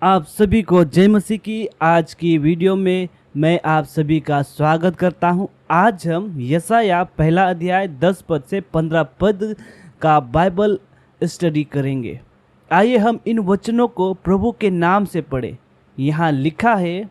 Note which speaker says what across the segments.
Speaker 1: आप सभी को जय मसीह की। आज की वीडियो में मैं आप सभी का स्वागत करता हूं। आज हम यशायाह पहला अध्याय 10 पद से 15 पद का बाइबल स्टडी करेंगे। आइए हम इन वचनों को प्रभु के नाम से पढ़ें। यहाँ लिखा है,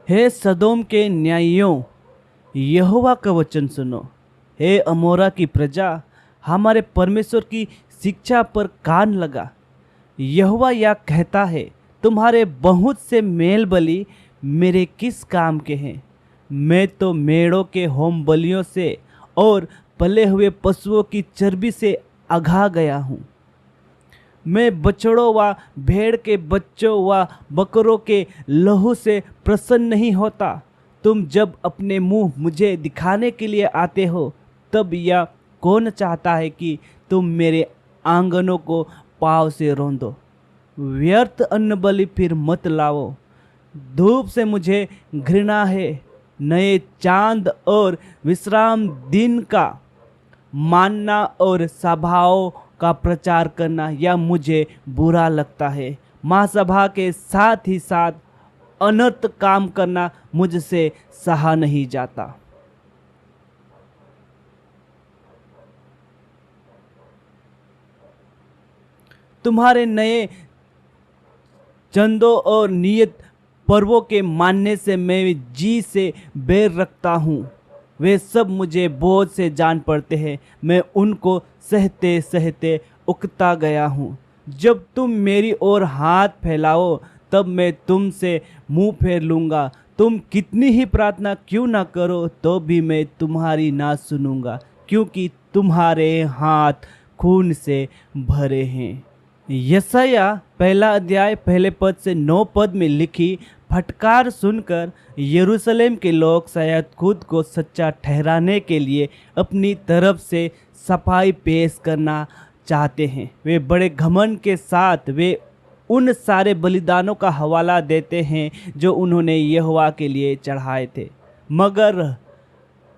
Speaker 1: हे सदोम के न्यायियों, यहोवा का वचन सुनो। हे अमोरा की प्रजा, हमारे परमेश्वर की शिक्षा पर कान लगा। यहोवा यह कहता है, तुम्हारे बहुत से मेल बलि मेरे किस काम के हैं? मैं तो मेढ़ों के होम बलियों से और पले हुए पशुओं की चर्बी से अघा गया हूँ। मैं बछड़ों व भेड़ के बच्चों व बकरों के लहू से प्रसन्न नहीं होता। तुम जब अपने मुंह मुझे दिखाने के लिए आते हो, तब यह कौन चाहता है कि तुम मेरे आंगनों को पाँव से रौंदो? व्यर्थ अन्न बलि फिर मत लाओ। धूप से मुझे घृणा है। नए चांद और विश्राम दिन का मानना और सभाओं का प्रचार करना यह मुझे बुरा लगता है। महासभा के साथ ही साथ अनर्थ काम करना मुझसे सहा नहीं जाता। तुम्हारे नए चंदों और नियत पर्वों के मानने से मैं जी से बैर रखता हूँ। वे सब मुझे बोझ से जान पड़ते हैं। मैं उनको सहते सहते उकता गया हूँ। जब तुम मेरी ओर हाथ फैलाओ, तब मैं तुमसे मुंह फेर लूँगा। तुम कितनी ही प्रार्थना क्यों ना करो, तो भी मैं तुम्हारी ना सुनूँगा, क्योंकि तुम्हारे हाथ खून से भरे हैं। यशायाह पहला अध्याय पहले पद से 9 पद में लिखी फटकार सुनकर यरूशलेम के लोग शायद खुद को सच्चा ठहराने के लिए अपनी तरफ से सफाई पेश करना चाहते हैं। वे बड़े घमंड के साथ वे उन सारे बलिदानों का हवाला देते हैं जो उन्होंने यहोवा के लिए चढ़ाए थे। मगर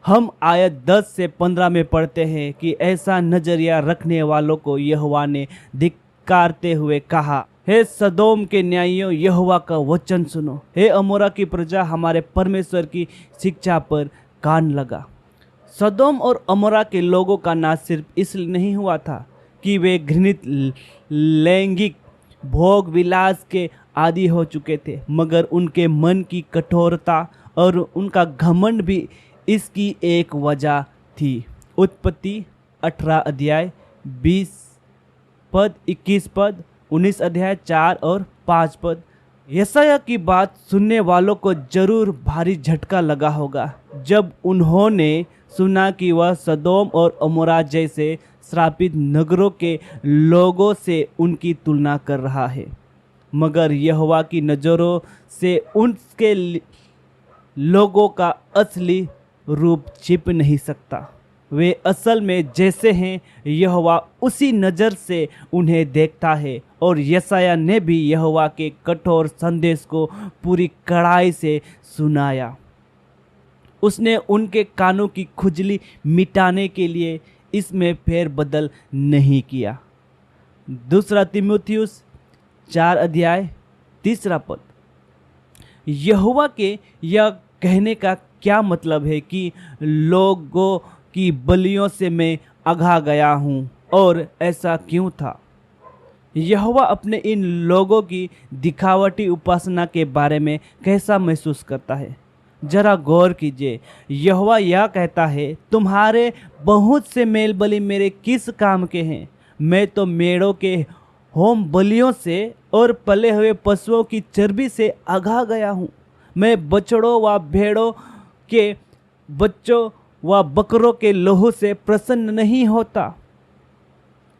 Speaker 1: हम आयत 10 से 15 में पढ़ते हैं कि ऐसा नजरिया रखने वालों को यहोवा ने धिक्कारते हुए कहा, हे सदोम के न्यायियों, यहोवा का वचन सुनो। हे अमोरा की प्रजा, हमारे परमेश्वर की शिक्षा पर कान लगा। सदोम और अमोरा के लोगों का नाश सिर्फ इसलिए नहीं हुआ था कि वे घृणित लैंगिक भोग विलास के आदी हो चुके थे, मगर उनके मन की कठोरता और उनका घमंड भी इसकी एक वजह थी। उत्पत्ति 18 अध्याय 20 पद, 21 पद, 19 अध्याय 4 और 5 पद। यशायाह की बात सुनने वालों को जरूर भारी झटका लगा होगा जब उन्होंने सुना कि वह सदोम और अमोरा जैसे श्रापित नगरों के लोगों से उनकी तुलना कर रहा है। मगर यहोवा की नज़रों से उनके लोगों का असली रूप छिप नहीं सकता। वे असल में जैसे हैं, यहोवा उसी नज़र से उन्हें देखता है। और यशायाह ने भी यहोवा के कठोर संदेश को पूरी कड़ाई से सुनाया। उसने उनके कानों की खुजली मिटाने के लिए इसमें फेरबदल नहीं किया। दूसरा तीमुथियुस 4 अध्याय 3 पद। यहोवा के यह कहने का क्या मतलब है कि लोगों की बलियों से मैं अघा गया हूँ, और ऐसा क्यों था? यहोवा अपने इन लोगों की दिखावटी उपासना के बारे में कैसा महसूस करता है? जरा गौर कीजिए। यहोवा यह कहता है, तुम्हारे बहुत से मेल बलि मेरे किस काम के हैं? मैं तो मेढ़ों के होम बलियों से और पले हुए पशुओं की चर्बी से अघा गया हूँ। मैं बछड़ों व भेड़ों के बच्चों व बकरों के लहू से प्रसन्न नहीं होता।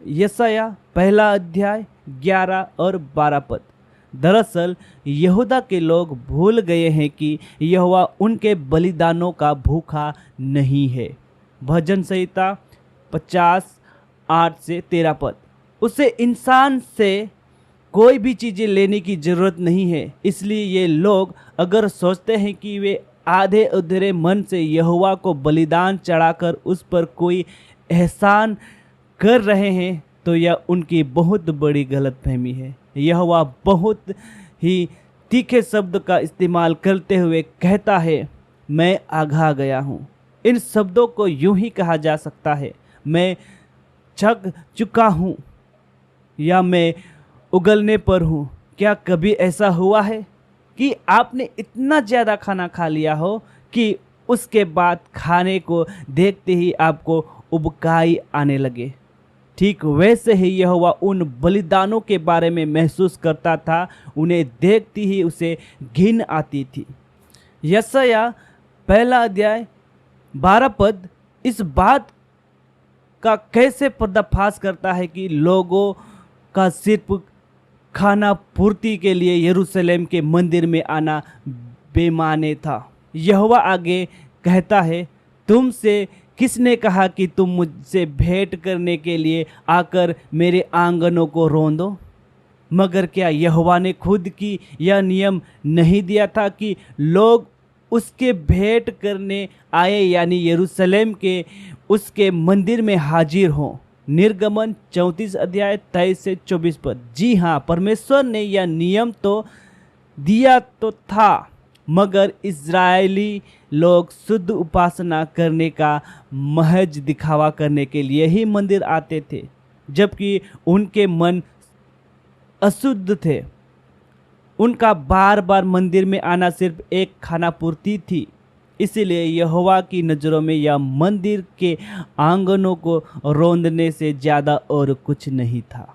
Speaker 1: यशायाह पहला अध्याय 11 और 12 पद। दरअसल यहूदा के लोग भूल गए हैं कि यहोवा उनके बलिदानों का भूखा नहीं है। भजन संहिता 50 8 से 13 पद। उसे इंसान से कोई भी चीज़ें लेने की ज़रूरत नहीं है। इसलिए ये लोग अगर सोचते हैं कि वे आधे अधूरे मन से यहोवा को बलिदान चढ़ाकर उस पर कोई एहसान कर रहे हैं, तो यह उनकी बहुत बड़ी गलतफहमी है। यहोवा बहुत ही तीखे शब्द का इस्तेमाल करते हुए कहता है, मैं आघा गया हूँ। इन शब्दों को यूं ही कहा जा सकता है, मैं थक चुका हूँ या मैं उगलने पर हूँ। क्या कभी ऐसा हुआ है कि आपने इतना ज़्यादा खाना खा लिया हो कि उसके बाद खाने को देखते ही आपको उबकाई आने लगे? ठीक वैसे ही यहोवा उन बलिदानों के बारे में महसूस करता था, उन्हें देखती ही उसे घिन आती थी। यशायाह 1 अध्याय 12 पद इस बात का कैसे पर्दाफाश करता है कि लोगों का सिर्फ खाना पूर्ति के लिए यरूशलेम के मंदिर में आना बेमाने था। यहोवा आगे कहता है, तुमसे किसने कहा कि तुम मुझसे भेंट करने के लिए आकर मेरे आंगनों को रौंदो? मगर क्या यहोवा ने खुद की यह नियम नहीं दिया था कि लोग उसके भेंट करने आए, यानी यरूशलेम के उसके मंदिर में हाजिर हों? निर्गमन 34 अध्याय 23 से 24 पद। जी हाँ, परमेश्वर ने यह नियम तो दिया तो था, मगर इज़राइली लोग शुद्ध उपासना करने का महज दिखावा करने के लिए ही मंदिर आते थे, जबकि उनके मन अशुद्ध थे। उनका बार बार मंदिर में आना सिर्फ एक खाना पूर्ति थी। इसलिए यहोवा की नज़रों में यह मंदिर के आंगनों को रौंदने से ज़्यादा और कुछ नहीं था।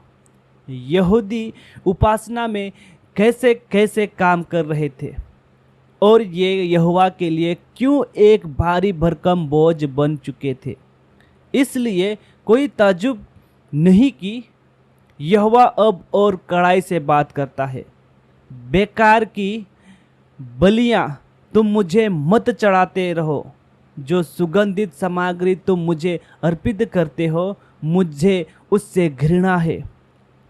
Speaker 1: यहूदी उपासना में कैसे कैसे काम कर रहे थे और ये यहोवा के लिए क्यों एक भारी भरकम बोझ बन चुके थे। इसलिए कोई ताज्जुब नहीं कि यहोवा अब और कड़ाई से बात करता है, बेकार की बलियां तुम मुझे मत चढ़ाते रहो। जो सुगंधित सामग्री तुम मुझे अर्पित करते हो, मुझे उससे घृणा है।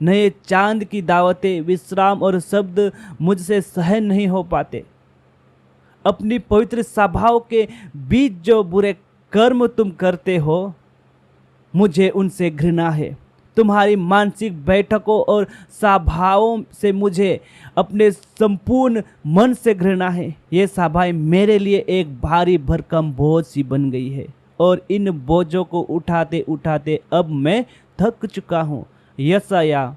Speaker 1: नए चांद की दावतें, विश्राम और शब्द मुझसे सहन नहीं हो पाते। अपनी पवित्र सभाओं के बीच जो बुरे कर्म तुम करते हो, मुझे उनसे घृणा है। तुम्हारी मानसिक बैठकों और सभाओं से मुझे अपने संपूर्ण मन से घृणा है। ये सभाएं मेरे लिए एक भारी भरकम बोझ सी बन गई है और इन बोझों को उठाते उठाते अब मैं थक चुका हूँ। यशायाह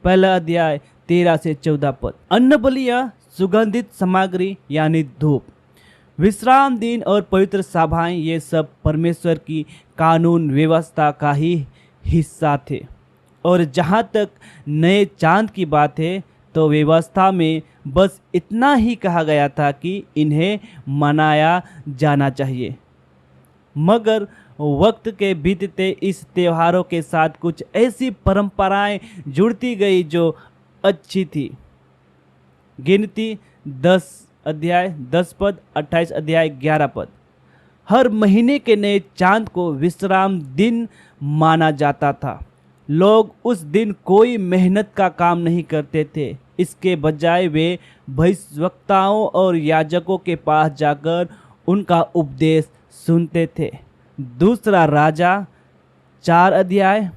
Speaker 1: 1 अध्याय 13 से 14 पद। अन्न बलियां, सुगंधित सामग्री यानी धूप, विश्राम दिन और पवित्र सभाएं, ये सब परमेश्वर की कानून व्यवस्था का ही हिस्सा थे। और जहाँ तक नए चांद की बात है, तो व्यवस्था में बस इतना ही कहा गया था कि इन्हें मनाया जाना चाहिए। मगर वक्त के बीतते इस त्योहारों के साथ कुछ ऐसी परंपराएं जुड़ती गई जो अच्छी थी। गिनती 10 अध्याय 10 पद, 28 अध्याय 11 पद। हर महीने के नए चांद को विश्राम दिन माना जाता था। लोग उस दिन कोई मेहनत का काम नहीं करते थे। इसके बजाय वे भविष्यवक्ताओं और याजकों के पास जाकर उनका उपदेश सुनते थे। दूसरा राजा 4 अध्याय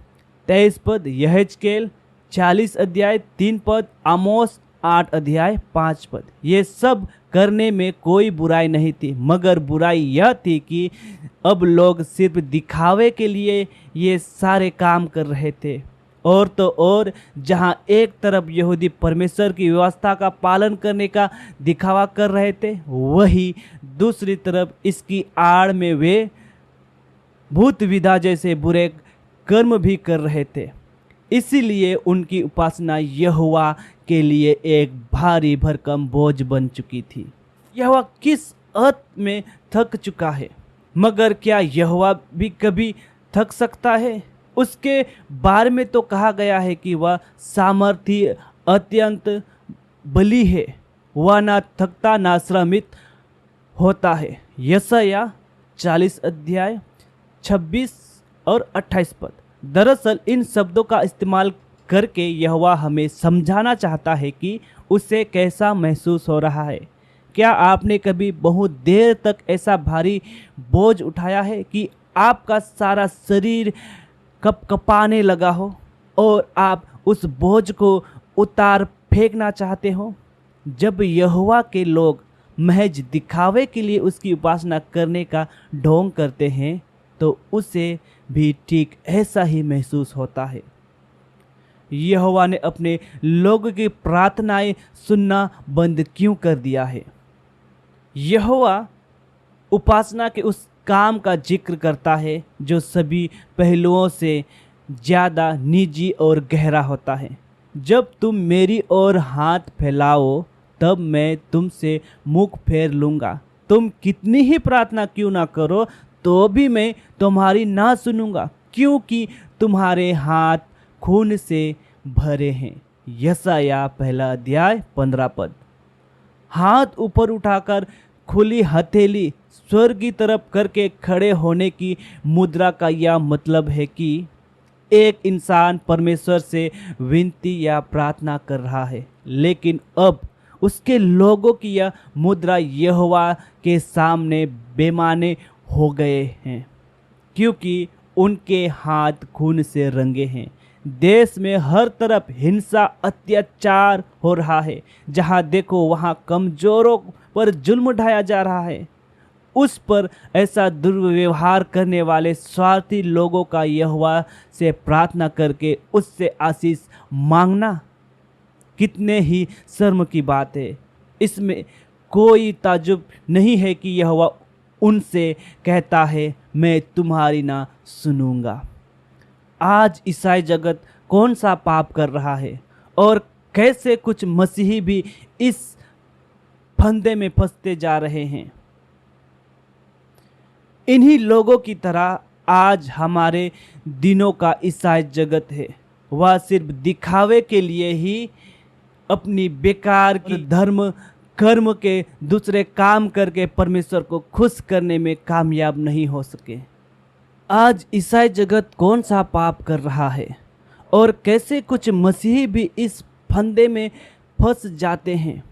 Speaker 1: 23 पद, यहेजकेल 40 अध्याय 3 पद, आमोस 8 अध्याय 5 पद। ये सब करने में कोई बुराई नहीं थी, मगर बुराई यह थी कि अब लोग सिर्फ दिखावे के लिए ये सारे काम कर रहे थे। और तो और जहाँ एक तरफ यहूदी परमेश्वर की व्यवस्था का पालन करने का दिखावा कर रहे थे, वही दूसरी तरफ इसकी आड़ में वे भूत विधा जैसे बुरे कर्म भी कर रहे थे। इसीलिए उनकी उपासना यहोवा के लिए एक भारी भरकम बोझ बन चुकी थी। यहोवा किस हद में थक चुका है, मगर क्या यहोवा भी कभी थक सकता है? उसके बारे में तो कहा गया है कि वह सामर्थी अत्यंत बली है, वह ना थकता ना श्रमित होता है। यशायाह 40 अध्याय 26 और 28 पद। दरअसल इन शब्दों का इस्तेमाल करके यहोवा हमें समझाना चाहता है कि उसे कैसा महसूस हो रहा है। क्या आपने कभी बहुत देर तक ऐसा भारी बोझ उठाया है कि आपका सारा शरीर कपकपाने लगा हो? और आप उस बोझ को उतार फेंकना चाहते हो। जब यहोवा के लोग महज दिखावे के लिए उसकी उपासना करने का ढोंग करते हैं तो उसे भी ठीक ऐसा ही महसूस होता है। यहोवा ने अपने लोगों की प्रार्थनाएं सुनना बंद क्यों कर दिया है? यहोवा उपासना के उस काम का जिक्र करता है जो सभी पहलुओं से ज़्यादा निजी और गहरा होता है। जब तुम मेरी ओर हाथ फैलाओ तब मैं तुमसे मुख फेर लूँगा। तुम कितनी ही प्रार्थना क्यों ना करो तो भी मैं तुम्हारी ना सुनूंगा, क्योंकि तुम्हारे हाथ खून से भरे हैं। यशायाह 1:15। हाथ ऊपर उठाकर खुली हथेली स्वर्ग की तरफ करके खड़े होने की मुद्रा का यह मतलब है कि एक इंसान परमेश्वर से विनती या प्रार्थना कर रहा है, लेकिन अब उसके लोगों की यह मुद्रा यहोवा के सामने बेमाने हो गए हैं, क्योंकि उनके हाथ खून से रंगे हैं। देश में हर तरफ हिंसा अत्याचार हो रहा है। जहां देखो वहां कमजोरों पर जुल्म ढाया जा रहा है। उस पर ऐसा दुर्व्यवहार करने वाले स्वार्थी लोगों का यहोवा से प्रार्थना करके उससे आशीष मांगना कितने ही शर्म की बात है। इसमें कोई ताज्जुब नहीं है कि यहोवा उनसे कहता है, मैं तुम्हारी ना सुनूंगा। आज ईसाई जगत कौन सा पाप कर रहा है और कैसे कुछ मसीही भी इस फंदे में फंसते जा रहे हैं। इन्हीं लोगों की तरह आज हमारे दिनों का ईसाई जगत है। वह सिर्फ दिखावे के लिए ही अपनी बेकार की धर्म कर्म के दूसरे काम करके परमेश्वर को खुश करने में कामयाब नहीं हो सके। आज ईसाई जगत कौन सा पाप कर रहा है और कैसे कुछ मसीही भी इस फंदे में फंस जाते हैं।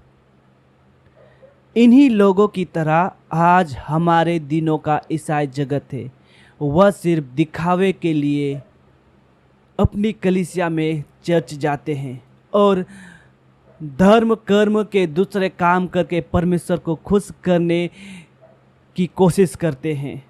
Speaker 1: इन्हीं लोगों की तरह आज हमारे दिनों का ईसाई जगत है। वह सिर्फ दिखावे के लिए अपनी कलीसिया में चर्च जाते हैं और धर्म कर्म के दूसरे काम करके परमेश्वर को खुश करने की कोशिश करते हैं।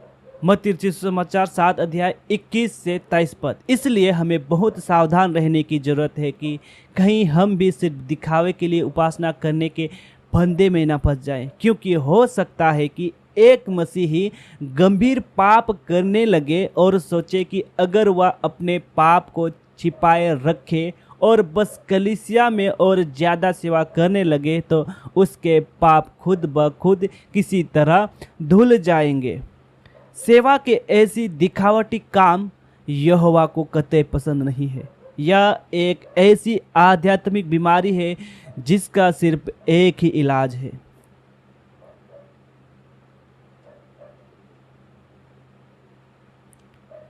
Speaker 1: मत्ती रचित सुसमाचार 7:21-23। इसलिए हमें बहुत सावधान रहने की ज़रूरत है कि कहीं हम भी सिर्फ दिखावे के लिए उपासना करने के फंदे में न फंस जाएं, क्योंकि हो सकता है कि एक मसीही गंभीर पाप करने लगे और सोचे कि अगर वह अपने पाप को छिपाए रखे और बस कलीसिया में और ज़्यादा सेवा करने लगे तो उसके पाप खुद ब खुद किसी तरह धुल जाएंगे। सेवा के ऐसी दिखावटी काम यहोवा को कतई पसंद नहीं है। यह एक ऐसी आध्यात्मिक बीमारी है जिसका सिर्फ एक ही इलाज है,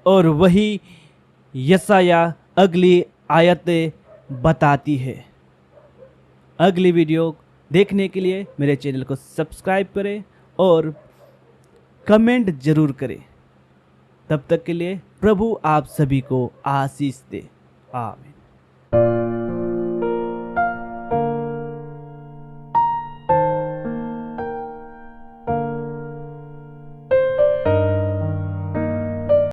Speaker 1: और वही यशायाह अगली आयतें बताती है। अगली वीडियो देखने के लिए मेरे चैनल को सब्सक्राइब करें और कमेंट जरूर करें। तब तक के लिए प्रभु आप सभी को आशीष दे। आमीन।